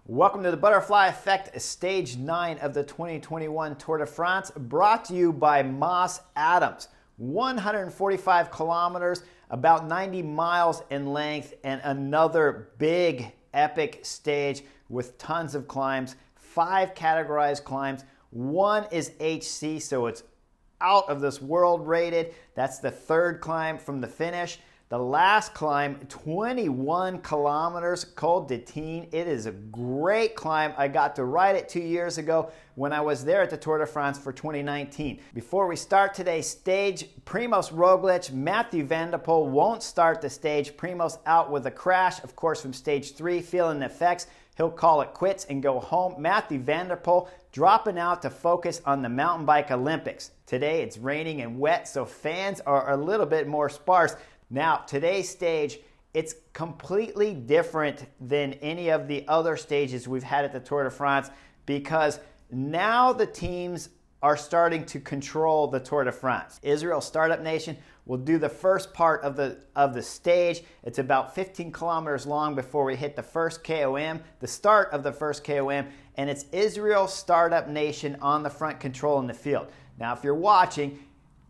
Welcome to the Butterfly Effect, Stage 9 of the 2021 Tour de France, brought to you by Moss Adams. 145 kilometers, about 90 miles in length, and another big, epic stage with tons of climbs. 5 categorized climbs. 1 is HC, so it's out of this world rated. That's the 3rd climb from the finish. The last climb, 21 kilometers, Col de Tignes. It is a great climb. I got to ride it 2 years ago when I was there at the Tour de France for 2019. Before we start today's stage, Primoz Roglic, Mathieu van der Poel won't start the stage. Primoz out with a crash, of course, from stage 3, feeling the effects. He'll call it quits and go home. Mathieu van der Poel dropping out to focus on the mountain bike Olympics. Today it's raining and wet, so fans are a little bit more sparse. Now, today's stage, it's completely different than any of the other stages we've had at the Tour de France because now the teams are starting to control the Tour de France. Israel Startup Nation will do the first part of the stage. It's about 15 kilometers long before we hit the first KOM, the start of the first KOM, and it's Israel Startup Nation on the front controlling the field. Now, if you're watching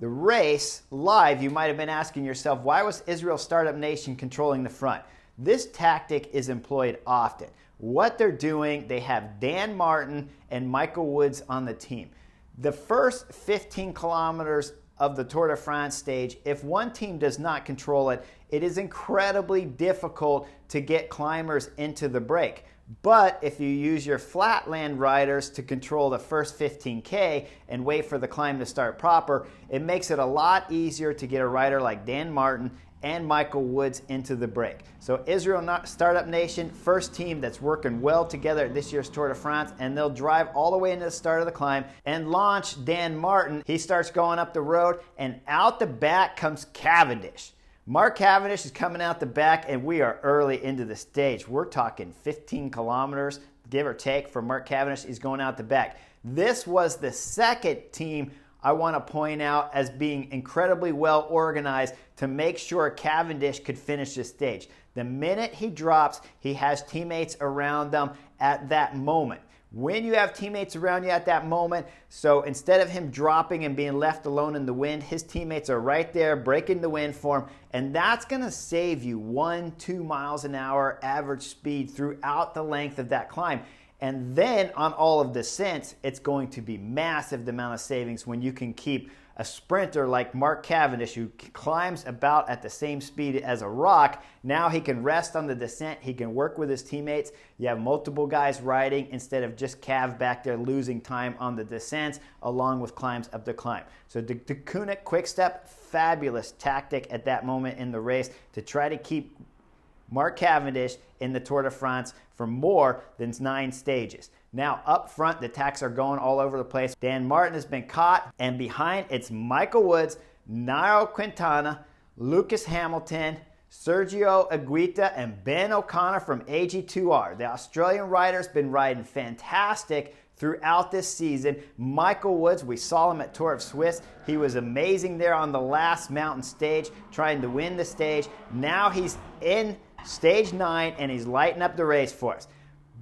the race live, you might have been asking yourself, why was Israel Startup Nation controlling the front? This tactic is employed often. What they're doing, they have Dan Martin and Michael Woods on the team. The first 15 kilometers of the Tour de France stage, if one team does not control it, it is incredibly difficult to get climbers into the break. But if you use your flatland riders to control the first 15K and wait for the climb to start proper, it makes it a lot easier to get a rider like Dan Martin and Michael Woods into the break. So Israel Startup Nation, first team that's working well together at this year's Tour de France, and they'll drive all the way into the start of the climb and launch Dan Martin. He starts going up the road, and out the back comes Cavendish. Mark Cavendish is coming out the back, and we are early into the stage. We're talking 15 kilometers, give or take, for Mark Cavendish. He's going out the back. This was the second team I want to point out as being incredibly well organized to make sure Cavendish could finish this stage. The minute he drops, he has teammates around them at that moment. When you have teammates around you at that moment, so instead of him dropping and being left alone in the wind, his teammates are right there breaking the wind for him, and that's going to save you 1-2 miles an hour average speed throughout the length of that climb. And then on all of descents, it's going to be massive, the amount of savings when you can keep a sprinter like Mark Cavendish, who climbs about at the same speed as a rock. Now he can rest on the descent. He can work with his teammates. You have multiple guys riding instead of just Cav back there losing time on the descents along with climbs up the climb. So the Kunik quick step, fabulous tactic at that moment in the race to try to keep Mark Cavendish in the Tour de France for more than 9 stages. Now up front, the attacks are going all over the place. Dan Martin has been caught, and behind it's Michael Woods, Nairo Quintana, Lucas Hamilton, Sergio Aguita, and Ben O'Connor from AG2R. The Australian rider's been riding fantastic throughout this season. Michael Woods, we saw him at Tour of Swiss. He was amazing there on the last mountain stage, trying to win the stage. Now he's in stage 9, and he's lighting up the race for us.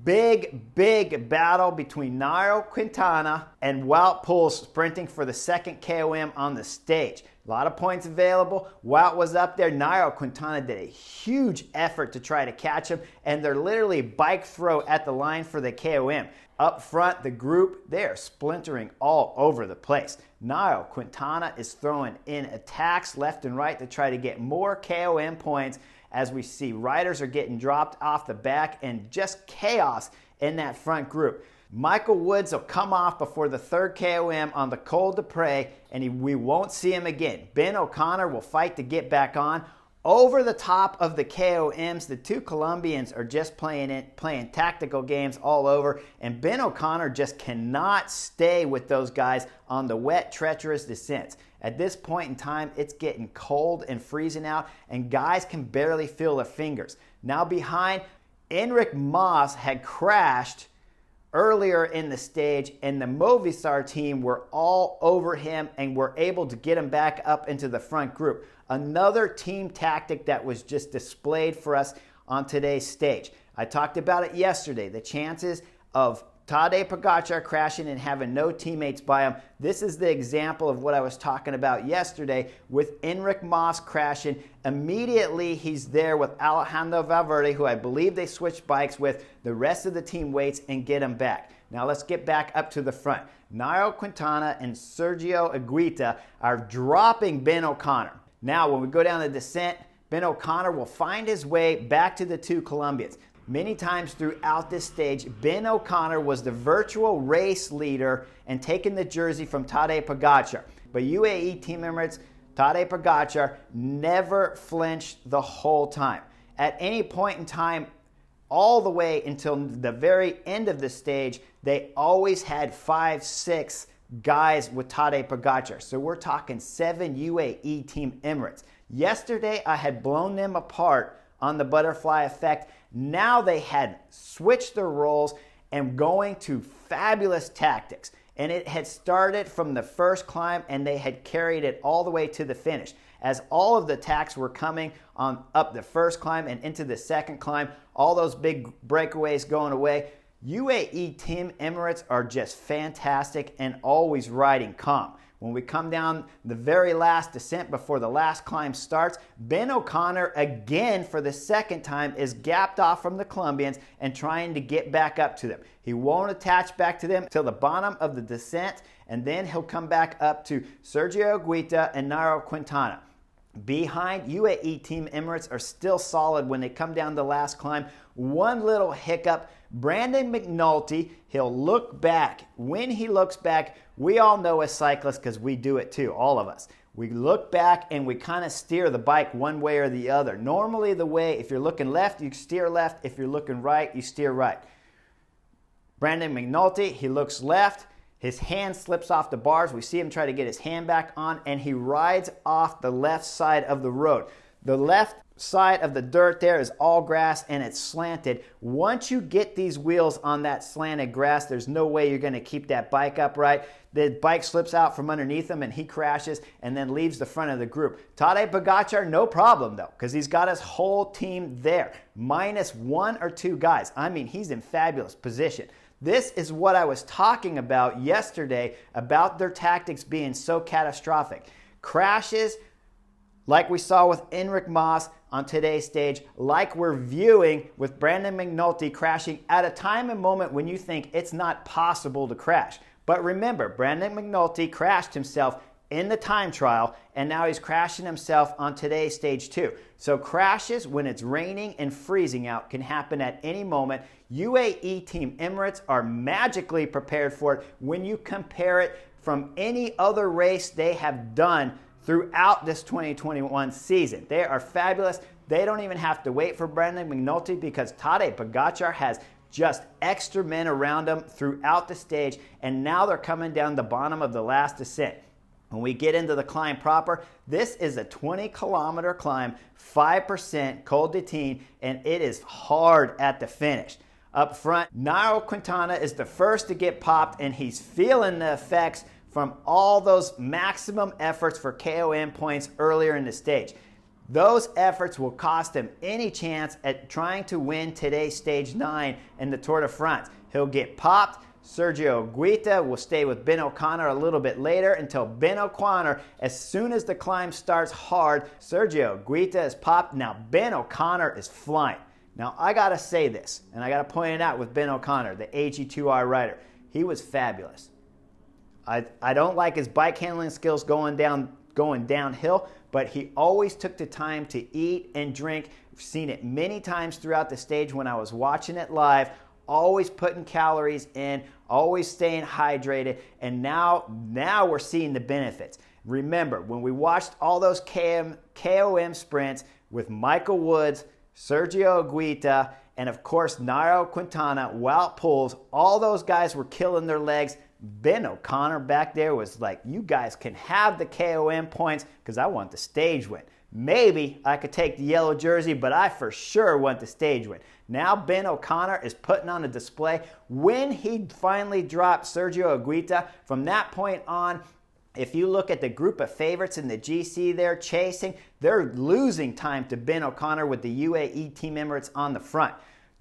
Big battle between Nairo Quintana and Wout Poels sprinting for the second KOM on the stage. A lot of points available. Wout was up there. Nairo Quintana did a huge effort to try to catch him, and they're literally bike throw at the line for the KOM. Up front, the group, they are splintering all over the place. Nairo Quintana is throwing in attacks left and right to try to get more KOM points, as we see riders are getting dropped off the back and just chaos in that front group. Michael Woods will come off before the 3rd KOM on the Col de Pré, and we won't see him again. Ben O'Connor will fight to get back on. Over the top of the KOMs, the 2 Colombians are just playing tactical games all over, and Ben O'Connor just cannot stay with those guys on the wet, treacherous descents. At this point in time, it's getting cold and freezing out, and guys can barely feel their fingers. Now behind, Enric Mas had crashed earlier in the stage, and the Movistar team were all over him and were able to get him back up into the front group. Another team tactic that was just displayed for us on today's stage. I talked about it yesterday, the chances of Tadej Pogačar crashing and having no teammates by him. This is the example of what I was talking about yesterday with Enric Mas crashing. Immediately, he's there with Alejandro Valverde, who I believe they switched bikes with. The rest of the team waits and get him back. Now let's get back up to the front. Nairo Quintana and Sergio Higuita are dropping Ben O'Connor. Now, when we go down the descent, Ben O'Connor will find his way back to the two Colombians. Many times throughout this stage, Ben O'Connor was the virtual race leader and taking the jersey from Tadej Pogačar. But UAE Team Emirates, Tadej Pogačar never flinched the whole time. At any point in time, all the way until the very end of the stage, they always had 5, 6 guys with Tadej Pogačar. So we're talking 7 UAE Team Emirates. Yesterday, I had blown them apart on the butterfly effect. Now they had switched their roles and going to fabulous tactics. And it had started from the first climb and they had carried it all the way to the finish. As all of the attacks were coming on up the first climb and into the second climb, all those big breakaways going away, UAE Team Emirates are just fantastic and always riding calm. When we come down the very last descent before the last climb starts, Ben O'Connor, again for the second time, is gapped off from the Colombians and trying to get back up to them. He won't attach back to them till the bottom of the descent, and then he'll come back up to Sergio Higuita and Nairo Quintana. Behind, UAE Team Emirates are still solid when they come down the last climb. One little hiccup. Brandon McNulty, he'll look back. When he looks back, we all know as cyclists, because we do it too, all of us. We look back and we kind of steer the bike one way or the other. Normally the way, if you're looking left, you steer left. If you're looking right, you steer right. Brandon McNulty, he looks left. His hand slips off the bars. We see him try to get his hand back on, and he rides off the left side of the road. The left side of the dirt there is all grass and it's slanted. Once you get these wheels on that slanted grass, there's no way you're going to keep that bike upright. The bike slips out from underneath him and he crashes and then leaves the front of the group. Tadej Pogačar, no problem though, because he's got his whole team there, minus 1 or 2 guys. I mean, he's in fabulous position. This is what I was talking about yesterday about their tactics being so catastrophic. Crashes, like we saw with Enric Mas on today's stage, like we're viewing with Brandon McNulty crashing at a time and moment when you think it's not possible to crash. But remember, Brandon McNulty crashed himself in the time trial, and now he's crashing himself on today's stage too. So crashes when it's raining and freezing out can happen at any moment. UAE Team Emirates are magically prepared for it when you compare it from any other race they have done throughout this 2021 season. They are fabulous. They don't even have to wait for Brandon McNulty because Tadej Pogačar has just extra men around him throughout the stage, and now they're coming down the bottom of the last descent. When we get into the climb proper, this is a 20-kilometer climb, 5% Col de Tignes, and it is hard at the finish. Up front, Nairo Quintana is the first to get popped, and he's feeling the effects from all those maximum efforts for KOM points earlier in the stage. Those efforts will cost him any chance at trying to win today's stage 9 in the Tour de France. He'll get popped. Sergio Higuita will stay with Ben O'Connor a little bit later until Ben O'Connor, as soon as the climb starts hard, Sergio Higuita is popped. Now Ben O'Connor is flying. Now I gotta say this, and I gotta point it out with Ben O'Connor, the AG2R rider. He was fabulous. I don't like his bike handling skills going downhill, but he always took the time to eat and drink. I've seen it many times throughout the stage when I was watching it live, always putting calories in, always staying hydrated, and now we're seeing the benefits. Remember, when we watched all those KOM sprints with Michael Woods, Sergio Higuita, and of course Nairo Quintana, Wout Poels, all those guys were killing their legs. Ben O'Connor back there was like, you guys can have the KOM points because I want the stage win. Maybe I could take the yellow jersey, but I for sure want the stage win. Now Ben O'Connor is putting on a display. When he finally dropped Sergio Higuita, from that point on, if you look at the group of favorites in the GC there chasing, they're losing time to Ben O'Connor with the UAE Team Emirates on the front.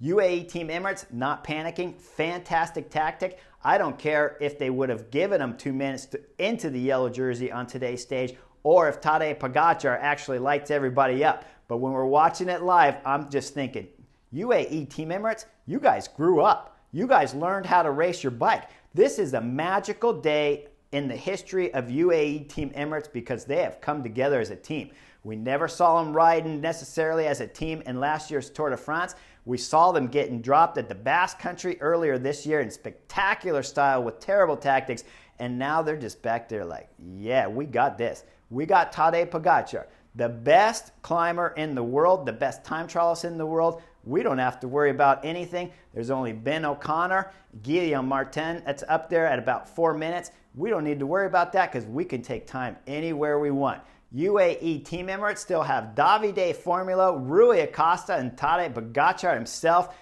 UAE Team Emirates not panicking, fantastic tactic. I don't care if they would have given him 2 minutes into the yellow jersey on today's stage, or if Tadej Pogačar actually lights everybody up. But when we're watching it live, I'm just thinking, UAE Team Emirates, you guys grew up. You guys learned how to race your bike. This is a magical day in the history of UAE Team Emirates because they have come together as a team. We never saw them riding necessarily as a team in last year's Tour de France. We saw them getting dropped at the Basque Country earlier this year in spectacular style with terrible tactics, and now they're just back there like, yeah, we got this. We got Tadej Pogačar, the best climber in the world, the best time trialist in the world. We don't have to worry about anything. There's only Ben O'Connor, Guillaume Martin, that's up there at about 4 minutes. We don't need to worry about that because we can take time anywhere we want. UAE Team Emirates still have Davide Formolo, Rui Acosta, and Tadej Pogačar himself,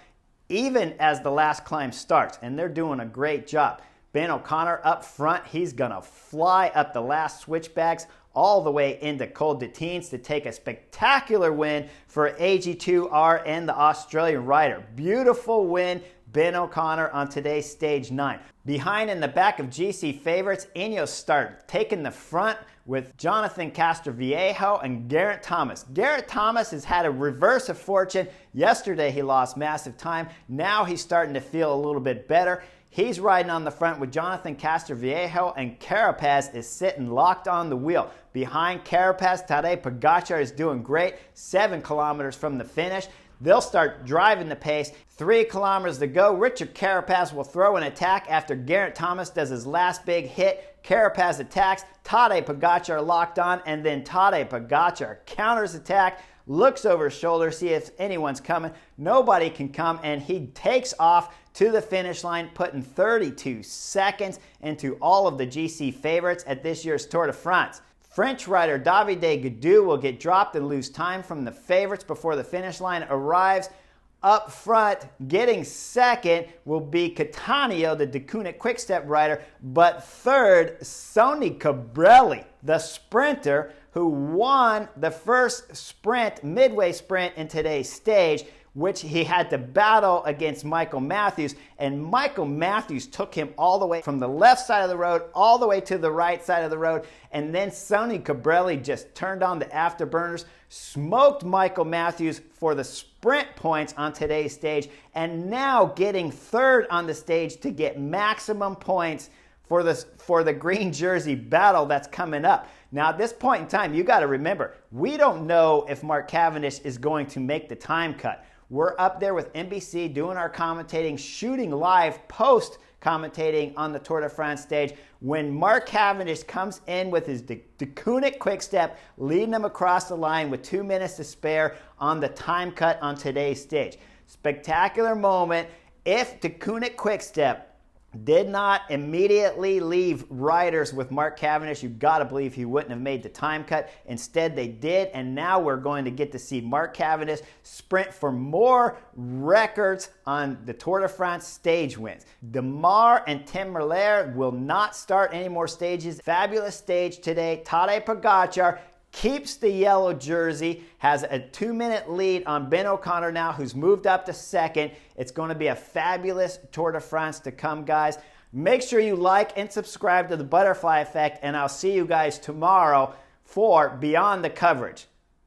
even as the last climb starts, and they're doing a great job. Ben O'Connor up front, he's going to fly up the last switchbacks all the way into Col de Tines to take a spectacular win for AG2R and the Australian rider. Beautiful win, Ben O'Connor on today's stage 9. Behind in the back of GC favorites, Ineos start taking the front with Jonathan Castroviejo and Garrett Thomas. Garrett Thomas has had a reverse of fortune. Yesterday he lost massive time. Now he's starting to feel a little bit better. He's riding on the front with Jonathan Castroviejo, and Carapaz is sitting locked on the wheel. Behind Carapaz, Tadej Pogačar is doing great, 7 kilometers from the finish. They'll start driving the pace. 3 kilometers to go. Richard Carapaz will throw an attack after Garrett Thomas does his last big hit. Carapaz attacks, Tadej Pogačar locked on, and then Tadej Pogačar counters attack, looks over his shoulder, see if anyone's coming. Nobody can come, and he takes off to the finish line, putting 32 seconds into all of the GC favorites at this year's Tour de France. French rider Davide Gaudu will get dropped and lose time from the favorites before the finish line arrives. Up front, getting second will be Catania, the Deceuninck Quick-Step rider, but third, Sonny Colbrelli, the sprinter who won the first sprint, midway sprint in today's stage, which he had to battle against Michael Matthews, and Michael Matthews took him all the way from the left side of the road all the way to the right side of the road, and then Sonny Colbrelli just turned on the afterburners, smoked Michael Matthews for the sprint points on today's stage, and now getting third on the stage to get maximum points for the green jersey battle that's coming up. Now, at this point in time, you got to remember, we don't know if Mark Cavendish is going to make the time cut. We're up there with NBC doing our commentating, shooting live post-commentating on the Tour de France stage. When Mark Cavendish comes in with his Deceuninck Quick-Step, leading him across the line with 2 minutes to spare on the time cut on today's stage. Spectacular moment. If Deceuninck Quick-Step did not immediately leave riders with Mark Cavendish, you've got to believe he wouldn't have made the time cut. Instead, they did, and now we're going to get to see Mark Cavendish sprint for more records on the Tour de France stage wins. Demar and Tim Merlier will not start any more stages. Fabulous stage today. Tadej Pogačar keeps the yellow jersey, has a 2-minute lead on Ben O'Connor now, who's moved up to second. It's going to be a fabulous Tour de France to come, guys. Make sure you like and subscribe to The Butterfly Effect, and I'll see you guys tomorrow for Beyond the Coverage.